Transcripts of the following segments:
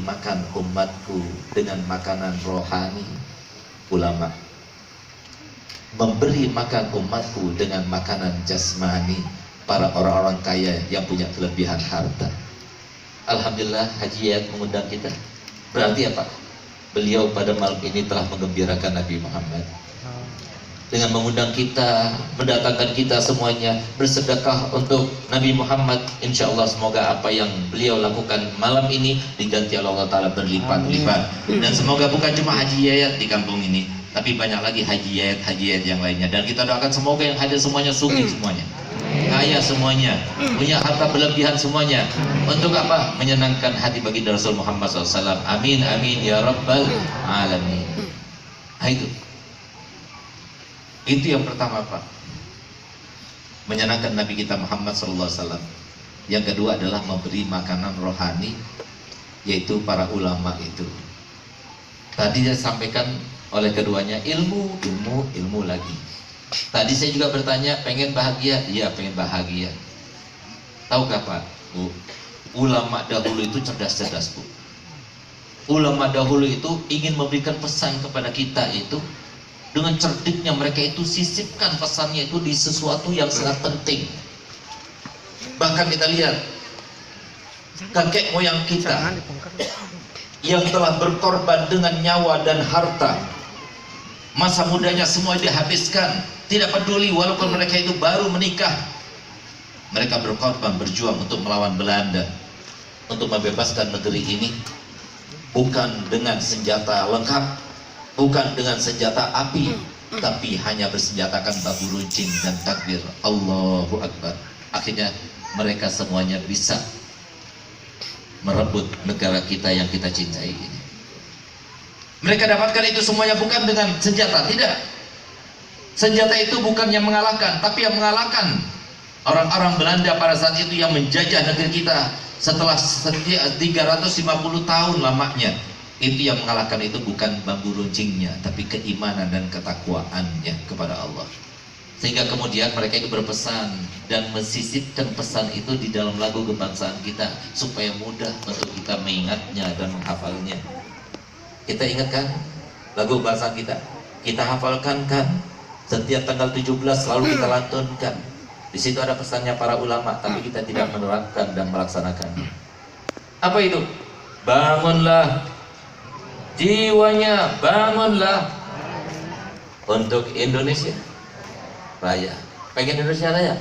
makan umatku dengan makanan rohani, ulama. Memberi makan umatku dengan makanan jasmani, para orang-orang kaya yang punya kelebihan harta. Alhamdulillah Haji Yayat mengundang kita. Berarti apa? Beliau pada malam ini telah menggembirakan Nabi Muhammad dengan mengundang kita, mendatangkan kita semuanya bersedekah untuk Nabi Muhammad. Insya Allah semoga apa yang beliau lakukan malam ini diganti Allah Ta'ala berlipat-lipat. Dan semoga bukan cuma Haji Yayat di kampung ini, tapi banyak lagi Haji Yayat yang lainnya. Dan kita doakan semoga yang hadir semuanya sugih semuanya, kaya semuanya, punya harta berlebihan semuanya. Untuk apa? Menyenangkan hati baginda Rasul Muhammad SAW. Amin amin ya rabbal alamin. Nah itu yang pertama Pak, menyenangkan Nabi kita Muhammad SAW. Yang kedua adalah memberi makanan rohani, yaitu para ulama itu. Tadi saya sampaikan oleh keduanya, ilmu lagi. Tadi saya juga bertanya, pengen bahagia? Iya pengen bahagia. Tahukah Pak, Bu, ulama dahulu itu cerdas-cerdas Bu. Ulama dahulu itu ingin memberikan pesan kepada kita itu, dengan cerdiknya mereka itu sisipkan pesannya itu di sesuatu yang sangat penting. Bahkan kita lihat kakek moyang kita yang telah berkorban dengan nyawa dan harta, masa mudanya semua dihabiskan, tidak peduli walaupun mereka itu baru menikah, mereka berkorban berjuang untuk melawan Belanda, untuk membebaskan negeri ini, bukan dengan senjata lengkap, bukan dengan senjata api, tapi hanya bersenjatakan bambu runcing dan takbir Allahu Akbar. Akhirnya mereka semuanya bisa merebut negara kita yang kita cintai ini. Mereka dapatkan itu semuanya bukan dengan senjata, tidak. Senjata itu bukan yang mengalahkan, tapi yang mengalahkan orang-orang Belanda pada saat itu yang menjajah negeri kita setelah 350 tahun lamanya. Itu yang mengalahkan itu bukan bambu runcingnya, tapi keimanan dan ketakwaannya kepada Allah. Sehingga kemudian mereka itu berpesan dan mensisipkan pesan itu di dalam lagu kebangsaan kita supaya mudah untuk kita mengingatnya dan menghafalnya. Kita ingatkan lagu kebangsaan kita hafalkan kan? Setiap tanggal 17 selalu kita lantunkan. Di situ ada pesannya para ulama, tapi kita tidak menerapkan dan melaksanakannya. Apa itu? Bangunlah jiwanya, bangunlah untuk Indonesia Raya. Pengen Indonesia Raya,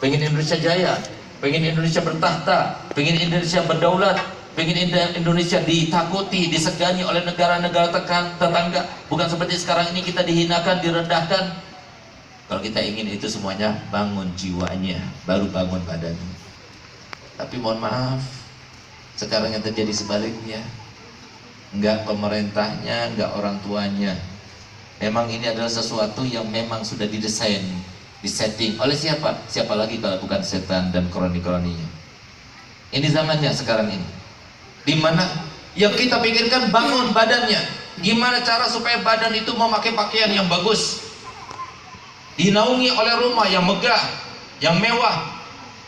pengen Indonesia jaya, pengen Indonesia bertahta, pengen Indonesia berdaulat, pengen Indonesia ditakuti, disegani oleh negara-negara tetangga. Bukan seperti sekarang ini kita dihinakan, direndahkan. Kalau kita ingin itu semuanya, bangun jiwanya, baru bangun badannya. Tapi mohon maaf, sekarang yang terjadi sebaliknya. Enggak pemerintahnya, enggak orang tuanya. Memang ini adalah sesuatu yang memang sudah didesain, disetting oleh siapa? Siapa lagi kalau bukan setan dan kroni-kroninya. Ini zamannya sekarang ini, dimana yang kita pikirkan bangun badannya. Gimana cara supaya badan itu memakai pakaian yang bagus, dinaungi oleh rumah yang megah, yang mewah,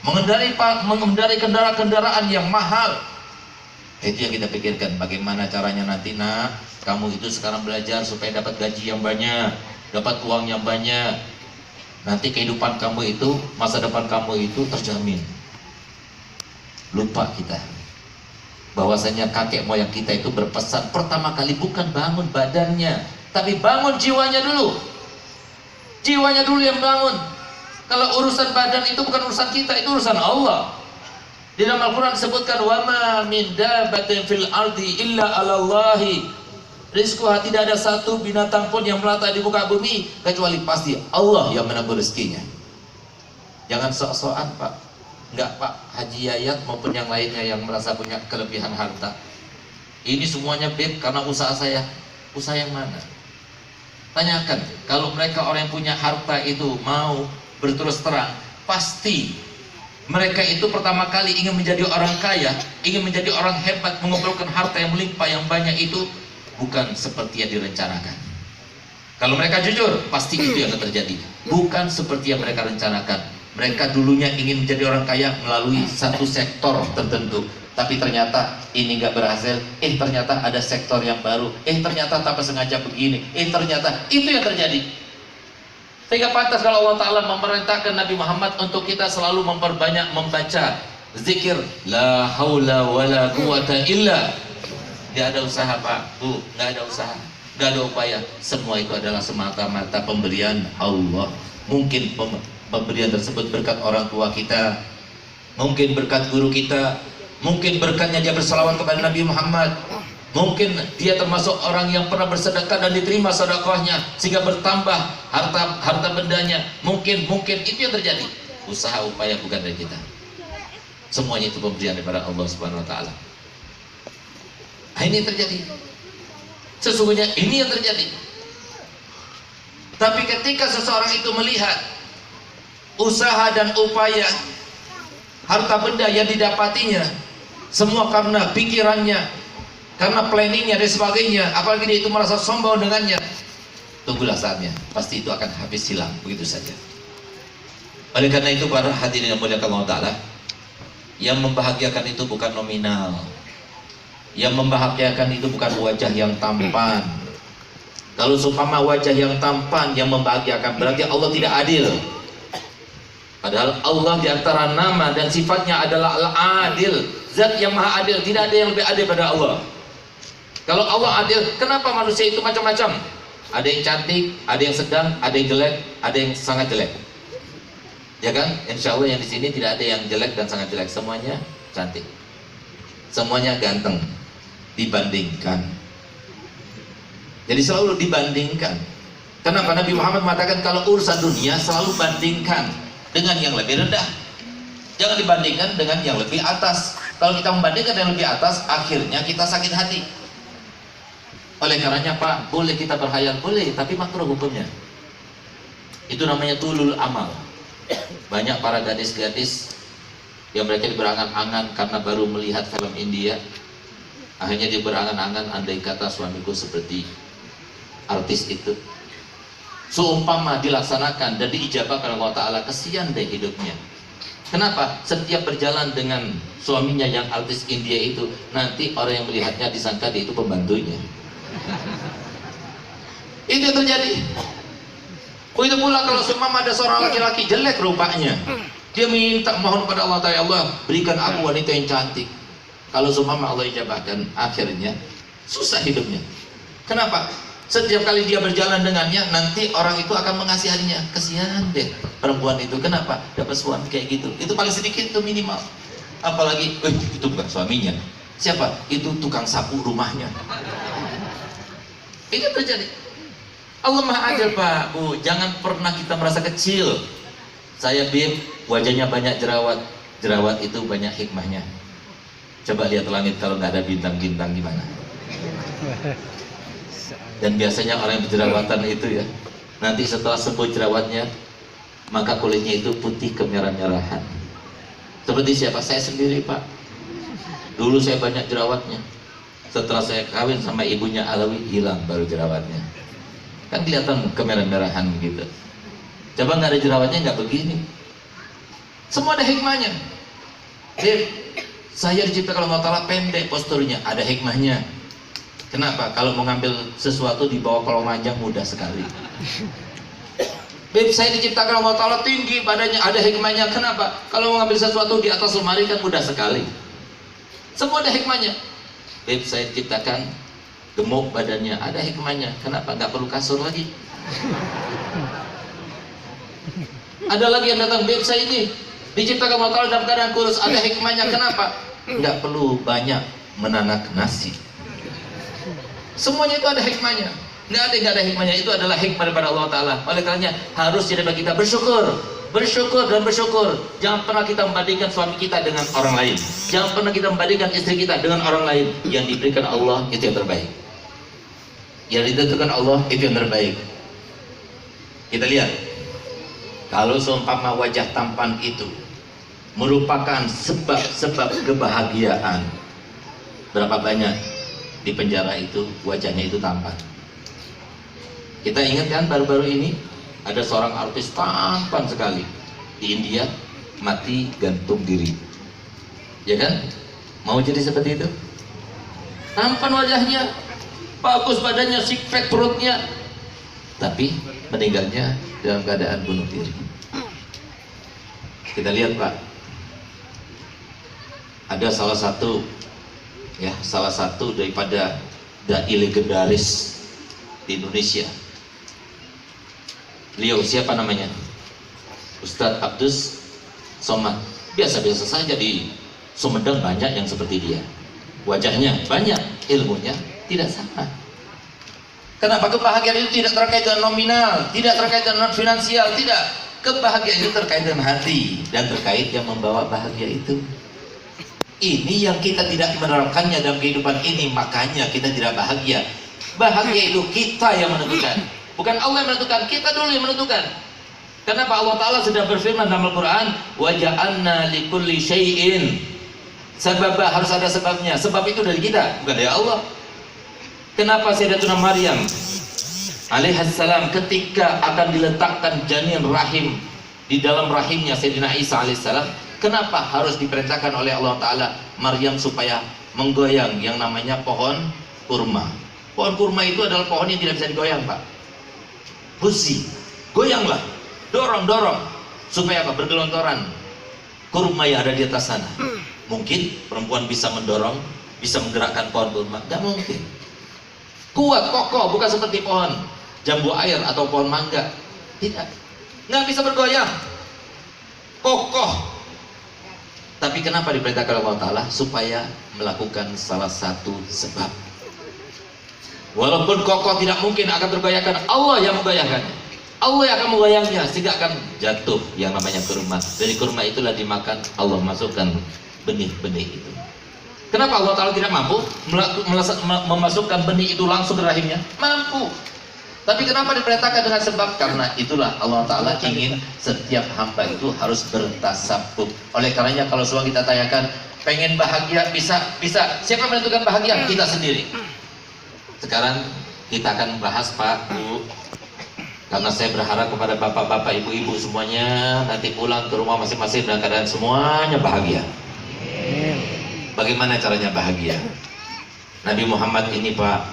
mengendarai kendaraan yang mahal. Itu yang kita pikirkan. Bagaimana caranya nanti nak, kamu itu sekarang belajar supaya dapat gaji yang banyak, dapat uang yang banyak. Nanti kehidupan kamu itu, masa depan kamu itu terjamin. Lupa kita bahwasanya kakek moyang kita itu berpesan pertama kali bukan bangun badannya, tapi bangun jiwanya dulu. Jiwanya dulu yang bangun. Kalau urusan badan itu bukan urusan kita, itu urusan Allah. Di dalam Al-Quran disebutkan wama min dabbatin fil ardi illa 'alallahi rizquha, tidak ada satu binatang pun yang melata di muka bumi kecuali pasti Allah yang menentukan rezekinya. Jangan sok-sokan Pak. Enggak Pak, Haji Yayat maupun yang lainnya yang merasa punya kelebihan harta. Ini semuanya beb karena usaha saya. Usaha yang mana? Tanyakan, kalau mereka orang yang punya harta itu mau berterus terang, pasti mereka itu pertama kali ingin menjadi orang kaya, ingin menjadi orang hebat, mengumpulkan harta yang melimpah yang banyak itu bukan seperti yang direncanakan. Kalau mereka jujur, pasti itu yang akan terjadi. Bukan seperti yang mereka rencanakan. Mereka dulunya ingin menjadi orang kaya melalui satu sektor tertentu, tapi ternyata ini nggak berhasil, ternyata ada sektor yang baru, ternyata tanpa sengaja begini, ternyata itu yang terjadi. Sehingga pantas kalau Allah Ta'ala memerintahkan Nabi Muhammad untuk kita selalu memperbanyak membaca zikir la haula wala quwata illa. Gak ada usaha Pak, Bu, gak ada usaha, gak ada upaya, semua itu adalah semata-mata pemberian Allah. Mungkin pemberian tersebut berkat orang tua kita, mungkin berkat guru kita, mungkin berkatnya dia berselawat kepada Nabi Muhammad, mungkin dia termasuk orang yang pernah bersedekah dan diterima sedekahnya sehingga bertambah harta bendanya. Mungkin itu yang terjadi. Usaha upaya bukan dari kita, semuanya itu pemberian daripada Allah Subhanahu Wa Taala. Ini yang terjadi, sesungguhnya ini yang terjadi. Tapi ketika seseorang itu melihat usaha dan upaya, harta benda yang didapatinya semua karena pikirannya, karena planningnya dan sebagainya, apalagi dia itu merasa sombong dengannya, tunggulah saatnya, pasti itu akan habis hilang begitu saja. Oleh karena itu para hadirin yang mulia Allah Ta'ala, yang membahagiakan itu bukan nominal, yang membahagiakan itu bukan wajah yang tampan. Kalau seumpama wajah yang tampan yang membahagiakan, berarti Allah tidak adil. Padahal Allah diantara nama dan sifatnya adalah Al-Adil, zat yang maha adil, tidak ada yang lebih adil pada Allah. Kalau Allah adil, kenapa manusia itu macam-macam? Ada yang cantik, ada yang sedang, ada yang jelek, ada yang sangat jelek. Ya kan? Insya Allah yang di sini tidak ada yang jelek dan sangat jelek, semuanya cantik, semuanya ganteng. Dibandingkan, jadi selalu dibandingkan. Kenapa Nabi Muhammad mengatakan kalau urusan dunia selalu bandingkan dengan yang lebih rendah, jangan dibandingkan dengan yang lebih atas. Kalau kita membandingkan yang lebih atas, akhirnya kita sakit hati. Oleh karenanya Pak, boleh kita berhayal, boleh, tapi makruh hukumnya. Itu namanya tulul amal. Banyak para gadis-gadis yang mereka berangan-angan karena baru melihat film India, akhirnya dia berangan-angan, andai kata suamiku seperti artis itu. Seumpama dilaksanakan dan diijabahkan Allah Ta'ala, kesian deh hidupnya. Kenapa? Setiap berjalan dengan suaminya yang artis India itu, nanti orang yang melihatnya disangka dia itu pembantunya. Itu yang terjadi. Begitu pula kalau seumpama ada seorang laki-laki jelek rupanya, dia minta mohon pada Allah Ta'ala, Allah berikan aku wanita yang cantik. Kalau seumpama Allah ijabahkan, akhirnya susah hidupnya. Kenapa? Setiap kali dia berjalan dengannya, nanti orang itu akan mengasihaninya. Kesian deh perempuan itu, kenapa dapat suami kayak gitu? Itu paling sedikit itu minimal. Apalagi, itu bukan suaminya. Siapa? Itu tukang sapu rumahnya. Itu terjadi. Allah Maha Adil Pak, Bu. Jangan pernah kita merasa kecil. Saya Bim, wajahnya banyak jerawat. Jerawat itu banyak hikmahnya. Coba lihat langit kalau nggak ada bintang-bintang gimana. Dan biasanya orang yang berjerawatan itu ya, nanti setelah sembuh jerawatnya, maka kulitnya itu putih kemerah-merahan. Seperti siapa? Saya sendiri Pak. Dulu saya banyak jerawatnya. Setelah saya kawin sama ibunya Alawi, hilang baru jerawatnya. Kan kelihatan kemerah-merahan gitu. Coba nggak ada jerawatnya nggak begini. Semua ada hikmahnya. Saya diciptakan Allah Ta'ala pendek posturnya, ada hikmahnya. Kenapa? Kalau mau ngambil sesuatu di bawah kolong ranjang mudah sekali. Beb, saya diciptakan Allah Ta'ala tinggi badannya, ada hikmahnya. Kenapa? Kalau mau ngambil sesuatu di atas lemari kan mudah sekali. Semua ada hikmahnya. Beb, saya diciptakan gemuk badannya, ada hikmahnya. Kenapa? Nggak perlu kasur lagi. Ada lagi yang datang, Beb, saya ini diciptakan Allah Ta'ala dalam keadaan kurus, ada hikmahnya. Kenapa? Nggak perlu banyak menanak nasi. Semuanya itu ada hikmahnya. Nggak ada hikmahnya. Itu adalah hikmah daripada Allah Ta'ala. Oleh karenanya harus jadi bagi kita bersyukur, bersyukur dan bersyukur. Jangan pernah kita membandingkan suami kita dengan orang lain. Jangan pernah kita membandingkan istri kita dengan orang lain. Yang diberikan Allah itu yang terbaik. Yang ditentukan Allah itu yang terbaik. Kita lihat, kalau seumpama wajah tampan itu merupakan sebab kebahagiaan, berapa banyak di penjara itu wajahnya itu tampan. Kita ingat kan baru-baru ini ada seorang artis tampan sekali di India, mati gantung diri, ya kan? Mau jadi seperti itu? Tampan wajahnya, bagus badannya, six pack perutnya, tapi meninggalnya dalam keadaan bunuh diri. Kita lihat Pak, ada salah satu daripada dai legendaris di Indonesia. Beliau siapa namanya? Ustadz Abdus Somad. Biasa-biasa saja, di Sumedang banyak yang seperti dia. Wajahnya banyak, ilmunya tidak sama. Kenapa? Kebahagiaan itu tidak terkait dengan nominal, tidak terkait dengan finansial, tidak. Kebahagiaan itu terkait dengan hati dan terkait yang membawa bahagia itu. Ini yang kita tidak menerapkannya dalam kehidupan ini, makanya kita tidak bahagia. Bahagia itu kita yang menentukan, bukan Allah yang menentukan, kita dulu yang menentukan. Kenapa? Allah Ta'ala sudah berfirman dalam Al-Quran, wa ja'alna likulli syai'in sababa, harus ada sebabnya. Sebab itu dari kita, bukan dari Allah. Kenapa Sayyidatuna Maryam alaihissalam ketika akan diletakkan janin rahim di dalam rahimnya Sayyidina Isa alaihissalam, kenapa harus diperintahkan oleh Allah Ta'ala Maryam supaya menggoyang yang namanya pohon kurma? Pohon kurma itu adalah pohon yang tidak bisa digoyang Pak. Huzi, goyanglah, dorong supaya apa? Bergelontoran kurma yang ada di atas sana. Mungkin perempuan bisa mendorong, bisa menggerakkan pohon kurma? Tidak mungkin. Kuat, kokoh, bukan seperti pohon jambu air atau pohon mangga. Tidak, nggak bisa bergoyang, kokoh. Tapi kenapa diperintahkan Allah Ta'ala? Supaya melakukan salah satu sebab. Walaupun kokoh tidak mungkin akan tergoyahkan, Allah yang menggoyahkannya, Allah yang akan menggoyangnya sehingga akan jatuh yang namanya kurma. Dari kurma itulah dimakan, Allah masukkan benih-benih itu. Kenapa Allah Ta'ala tidak mampu memasukkan benih itu langsung ke rahimnya? Mampu. Tapi kenapa diperintahkan dengan sebab? Karena itulah Allah Ta'ala ingin setiap hamba itu harus bertasabbuh. Oleh karenanya kalau semua kita tanyakan, pengen bahagia, bisa. Siapa menentukan bahagia? Kita sendiri. Sekarang kita akan bahas Pak, Bu, karena saya berharap kepada bapak-bapak, ibu-ibu semuanya nanti pulang ke rumah masing-masing dalam keadaan semuanya bahagia. Bagaimana caranya bahagia? Nabi Muhammad ini Pak,